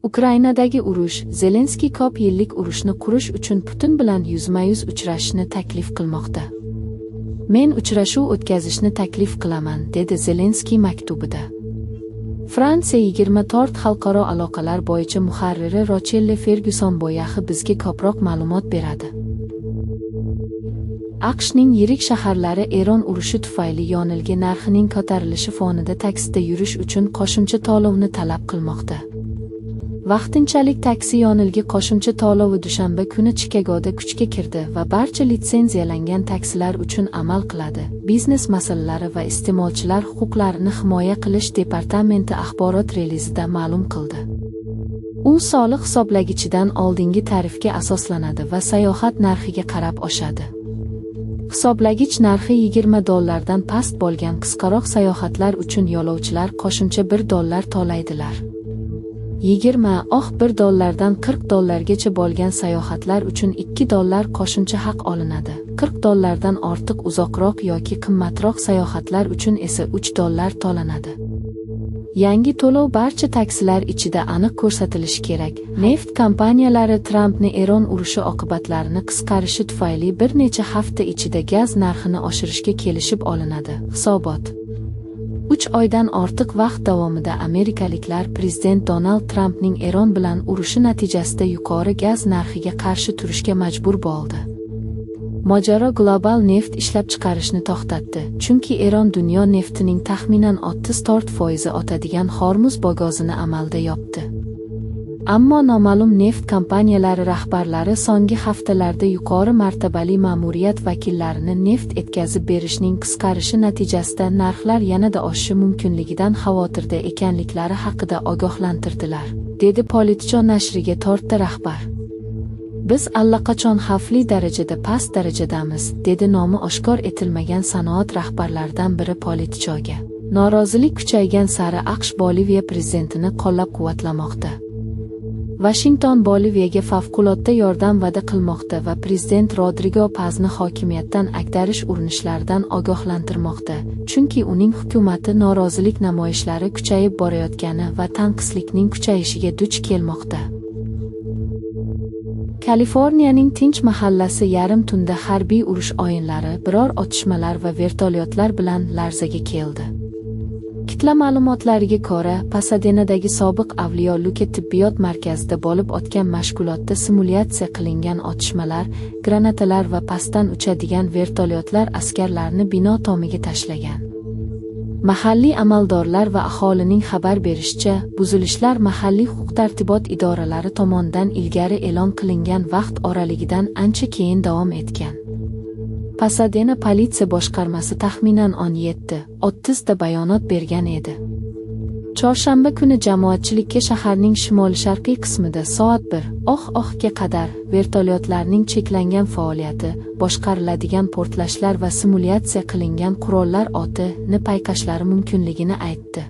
Ukrainadagi urush. Zelenskiy ko'p yillik urushni qurish uchun Putin bilan yuzma-yuz uchrashishni taklif qilmoqda. Men uchrashuv o'tkazishni taklif qilaman, dedi Zelenskiy maktubida. Fransiya 24 xalqaro aloqalar bo'yicha muharriri Rochelle Ferguson boyaxi bizga ko'proq ma'lumot beradi. AQShning yirik shaharlari Eron urushi tufayli yonilg'i narxining ko'tarilishi fonida taksida yurish uchun qo'shimcha to'lovni talab qilmoqda. Vaqtinchalik taksi yonilg'i qo'shimcha to'lovi dushanba kuni Chikagoda kuchga kirdi va barcha litsenziyalangan taksilar uchun amal qiladi. Biznes masalalari va iste'molchilar huquqlarini himoya qilish departamenti axborot relizida ma'lum qildi. U soliq hisoblagichidan oldingi tarifga asoslanadi va sayohat narxiga qarab oshadi. Hisoblagich narxi $20 dan past bo'lgan qisqaroq sayohatlar uchun yo'lovchilar qo'shimcha $1 to'laydilar. $1 dan $40 gacha bo'lgan sayohatlar uchun $2 qo'shimcha haq olinadi. $40 dan ortiq uzoqroq yoki qimmatroq sayohatlar uchun esa $3 to'lanadi. Yangi to'lov barcha taksilar ichida aniq ko'rsatilishi kerak. Neft kompaniyalari Trampni Eron urushi oqibatlarini qisqarishi tufayli bir necha hafta ichida gaz narxini oshirishga kelishib olinadi. Hisobot. 3 oydan ortiq vaqt davomida amerikaliklar prezident Donald Trampning Eron bilan urushi natijasida yuqori gaz narxiga qarshi turishga majbur bo'ldi. Mojaro global neft ishlab chiqarishni to'xtatdi, chunki Eron dunyo neftining taxminan 34% otadigan Hormuz bo'g'ozini amalda yopdi. Ammo noma'lum neft kompaniyalari rahbarlari so'nggi haftalarda yuqori martabali ma'muriyat vakillarini neft etkazib berishning qisqarishi natijasida narxlar yanada oshishi mumkinligidan xavotirda ekanliklari haqida ogohlantirdilar, dedi Politico nashriga to'rtta rahbar. Biz allaqachon xavfli darajada past darajadamiz, dedi nomi oshkor etilmagan sanoat rahbarlaridan biri Politicoga. Norozilik kuchaygan sari AQSh Boliviya prezidentini qo'llab-quvvatlamoqda. Washington Boliviyaga favqulodda yordam va'da qilmoqda va prezident Rodrigo Pazni hokimiyatdan ag'darish urinishlaridan ogohlantirmoqda, chunki uning hukumati norozilik namoyishlari kuchayib borayotgani va tanqislikning kuchayishiga duch kelmoqda. Kaliforniyaning tinch mahallasi yarim tunda harbiy urush o'yinlari, biror otishmalar va vertolyotlar bilan larzaga keldi. Kitla ma'lumotlariga ko'ra, Pasadenadagi sobiq Avliyo Luka tibbiyot markazida bo'lib o'tgan mashg'ulotda simulyatsiya qilingan otishmalar, granatalar va pastdan uchadigan vertolyotlar askarlarni bino tomiga tashlagan. Mahalliy amaldorlar va aholining xabar berishicha, buzilishlar mahalliy huquq-tartibot idoralari tomonidan ilgari e'lon qilingan vaqt oraligidan ancha keyin davom etgan. Pasadena politsiya boshqarmasi taxminan 17:30 da bayonot bergan edi. Chorshanba kuni jamoatchilikka shaharning shimoli-sharqiy qismida soat 1:00 ga qadar vertolyotlarning cheklangan faoliyati, boshqariladigan portlashlar va simulyatsiya qilingan qurollar o'tini payqashlari mumkinligini aytdi.